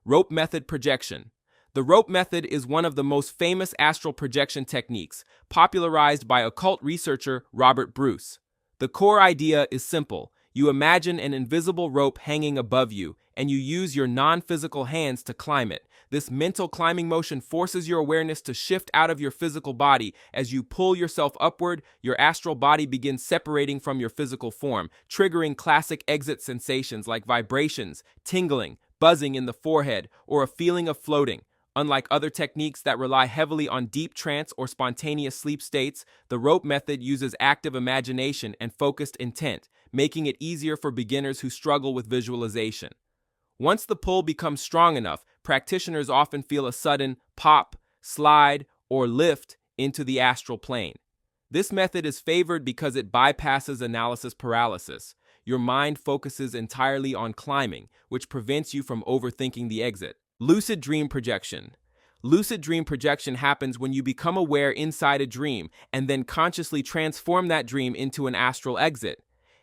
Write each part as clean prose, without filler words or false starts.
Rope method projection. The rope method is one of the most famous astral projection techniques, popularized by occult researcher Robert Bruce. The core idea is simple. You imagine an invisible rope hanging above you, and you use your non-physical hands to climb it. This mental climbing motion forces your awareness to shift out of your physical body. As you pull yourself upward, your astral body begins separating from your physical form, triggering classic exit sensations like vibrations, tingling, buzzing in the forehead, or a feeling of floating. Unlike other techniques that rely heavily on deep trance or spontaneous sleep states, the rope method uses active imagination and focused intent, making it easier for beginners who struggle with visualization. Once the pull becomes strong enough, practitioners often feel a sudden pop, slide, or lift into the astral plane. This method is favored because it bypasses analysis paralysis. Your mind focuses entirely on climbing, which prevents you from overthinking the exit. Lucid dream projection. Lucid dream projection happens when you become aware inside a dream and then consciously transform that dream into an astral exit.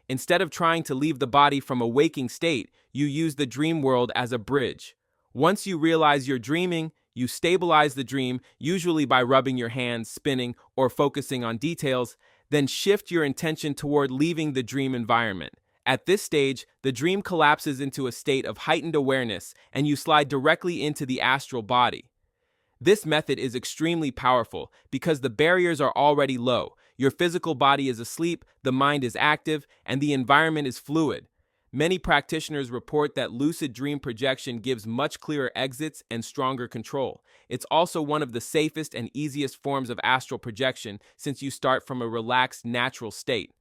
Instead of trying to leave the body from a waking state, you use the dream world as a bridge. Once you realize you're dreaming, you stabilize the dream, usually by rubbing your hands, spinning, or focusing on details, then shift your intention toward leaving the dream environment. At this stage, the dream collapses into a state of heightened awareness, and you slide directly into the astral body. This method is extremely powerful because the barriers are already low. Your physical body is asleep, the mind is active, and the environment is fluid. Many practitioners report that lucid dream projection gives much clearer exits and stronger control. It's also one of the safest and easiest forms of astral projection since you start from a relaxed, natural state.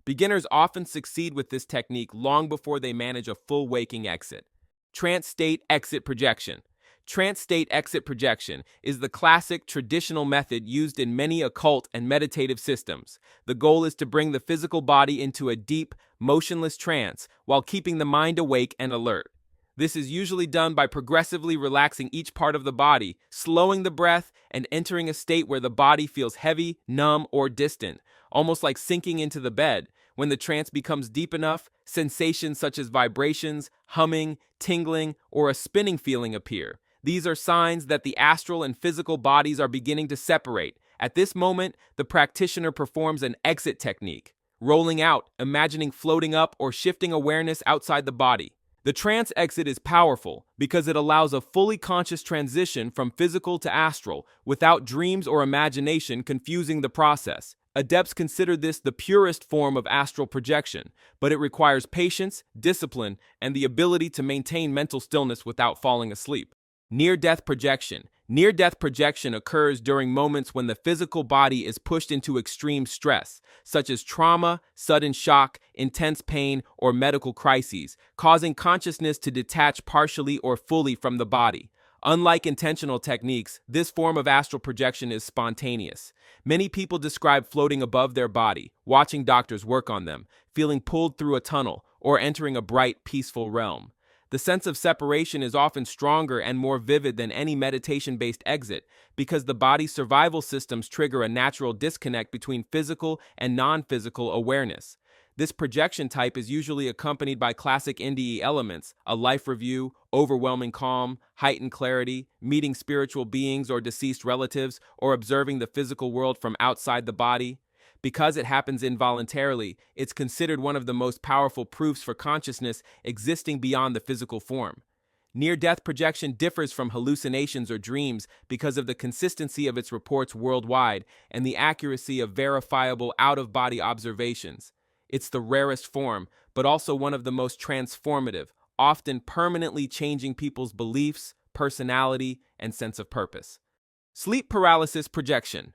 Beginners often succeed with this technique long before they manage a full waking exit. Trance state exit projection. Trance state exit projection is the classic traditional method used in many occult and meditative systems. The goal is to bring the physical body into a deep, motionless trance while keeping the mind awake and alert. This is usually done by progressively relaxing each part of the body, slowing the breath, and entering a state where the body feels heavy, numb, or distant, almost like sinking into the bed. When the trance becomes deep enough, sensations such as vibrations, humming, tingling, or a spinning feeling appear. These are signs that the astral and physical bodies are beginning to separate. At this moment, the practitioner performs an exit technique, rolling out, imagining floating up or shifting awareness outside the body. The trance exit is powerful because it allows a fully conscious transition from physical to astral without dreams or imagination confusing the process. Adepts consider this the purest form of astral projection, but it requires patience, discipline, and the ability to maintain mental stillness without falling asleep. Near-death projection. Near-death projection occurs during moments when the physical body is pushed into extreme stress, such as trauma, sudden shock, intense pain, or medical crises, causing consciousness to detach partially or fully from the body. Unlike intentional techniques, this form of astral projection is spontaneous. Many people describe floating above their body, watching doctors work on them, feeling pulled through a tunnel, or entering a bright, peaceful realm. The sense of separation is often stronger and more vivid than any meditation-based exit because the body's survival systems trigger a natural disconnect between physical and non-physical awareness. This projection type is usually accompanied by classic NDE elements, a life review, overwhelming calm, heightened clarity, meeting spiritual beings or deceased relatives, or observing the physical world from outside the body. Because it happens involuntarily, it's considered one of the most powerful proofs for consciousness existing beyond the physical form. Near-death projection differs from hallucinations or dreams because of the consistency of its reports worldwide and the accuracy of verifiable out-of-body observations. It's the rarest form, but also one of the most transformative, often permanently changing people's beliefs, personality, and sense of purpose. Sleep paralysis projection.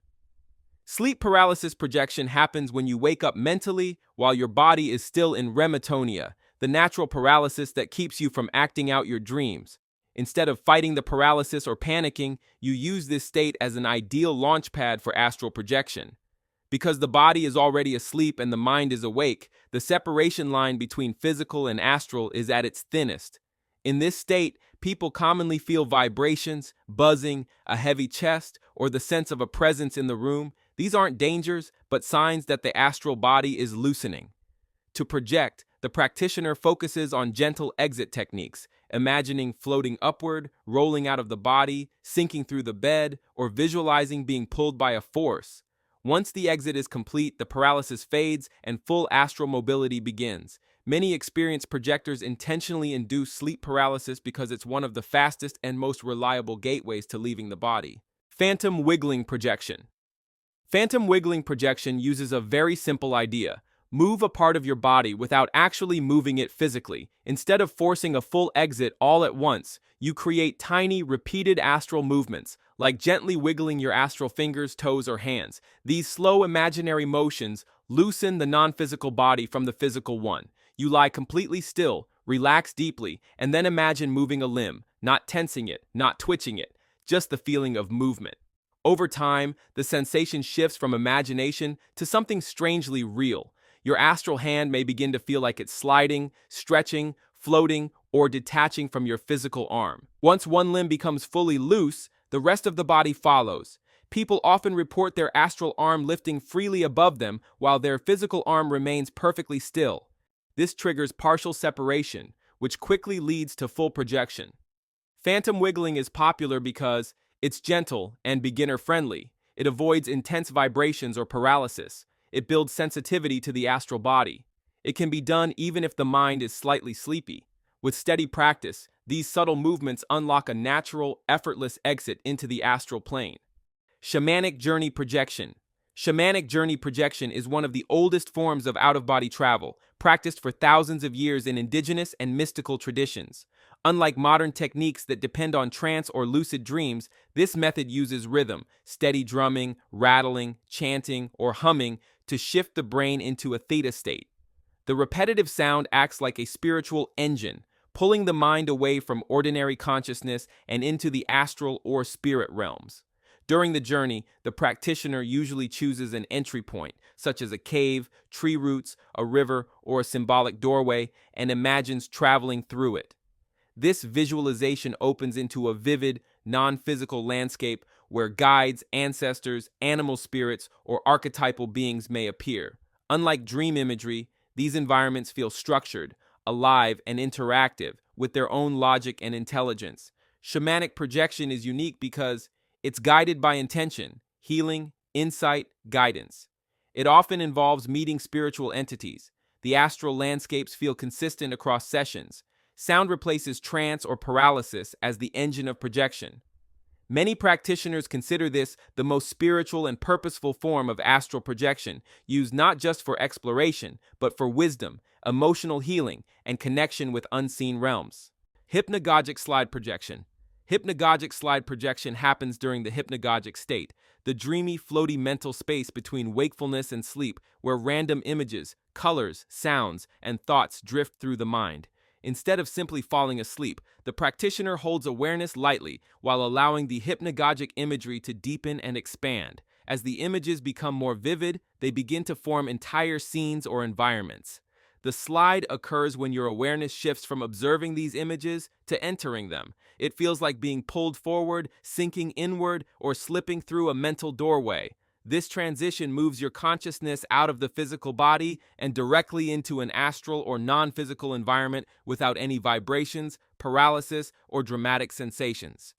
Sleep paralysis projection happens when you wake up mentally while your body is still in rematonia, the natural paralysis that keeps you from acting out your dreams. Instead of fighting the paralysis or panicking, you use this state as an ideal launchpad for astral projection. Because the body is already asleep and the mind is awake, the separation line between physical and astral is at its thinnest. In this state, people commonly feel vibrations, buzzing, a heavy chest, or the sense of a presence in the room. These aren't dangers, but signs that the astral body is loosening. To project, the practitioner focuses on gentle exit techniques, imagining floating upward, rolling out of the body, sinking through the bed, or visualizing being pulled by a force. Once the exit is complete, the paralysis fades and full astral mobility begins. Many experienced projectors intentionally induce sleep paralysis because it's one of the fastest and most reliable gateways to leaving the body. Phantom wiggling projection. Phantom wiggling projection uses a very simple idea. Move a part of your body without actually moving it physically. Instead of forcing a full exit all at once, you create tiny, repeated astral movements, like gently wiggling your astral fingers, toes, or hands. These slow imaginary motions loosen the non-physical body from the physical one. You lie completely still, relax deeply, and then imagine moving a limb, not tensing it, not twitching it, just the feeling of movement. Over time, the sensation shifts from imagination to something strangely real. Your astral hand may begin to feel like it's sliding, stretching, floating, or detaching from your physical arm. Once one limb becomes fully loose, the rest of the body follows. People often report their astral arm lifting freely above them while their physical arm remains perfectly still. This triggers partial separation, which quickly leads to full projection. Phantom wiggling is popular because it's gentle and beginner-friendly. It avoids intense vibrations or paralysis. It builds sensitivity to the astral body. It can be done even if the mind is slightly sleepy. With steady practice, these subtle movements unlock a natural, effortless exit into the astral plane. Shamanic journey projection. Shamanic journey projection is one of the oldest forms of out-of-body travel, practiced for thousands of years in indigenous and mystical traditions. Unlike modern techniques that depend on trance or lucid dreams, this method uses rhythm, steady drumming, rattling, chanting, or humming to shift the brain into a theta state. The repetitive sound acts like a spiritual engine, pulling the mind away from ordinary consciousness and into the astral or spirit realms. During the journey, the practitioner usually chooses an entry point, such as a cave, tree roots, a river, or a symbolic doorway, and imagines traveling through it. This visualization opens into a vivid, non-physical landscape where guides, ancestors, animal spirits, or archetypal beings may appear. Unlike dream imagery, these environments feel structured, alive, and interactive, with their own logic and intelligence. Shamanic projection is unique because it's guided by intention, healing, insight, guidance. It often involves meeting spiritual entities. The astral landscapes feel consistent across sessions. Sound replaces trance or paralysis as the engine of projection. Many practitioners consider this the most spiritual and purposeful form of astral projection, used not just for exploration, but for wisdom, emotional healing, and connection with unseen realms. Hypnagogic slide projection. Hypnagogic slide projection happens during the hypnagogic state, the dreamy, floaty mental space between wakefulness and sleep, where random images, colors, sounds, and thoughts drift through the mind. Instead of simply falling asleep, the practitioner holds awareness lightly while allowing the hypnagogic imagery to deepen and expand. As the images become more vivid, they begin to form entire scenes or environments. The slide occurs when your awareness shifts from observing these images to entering them. It feels like being pulled forward, sinking inward, or slipping through a mental doorway. This transition moves your consciousness out of the physical body and directly into an astral or non-physical environment without any vibrations, paralysis, or dramatic sensations.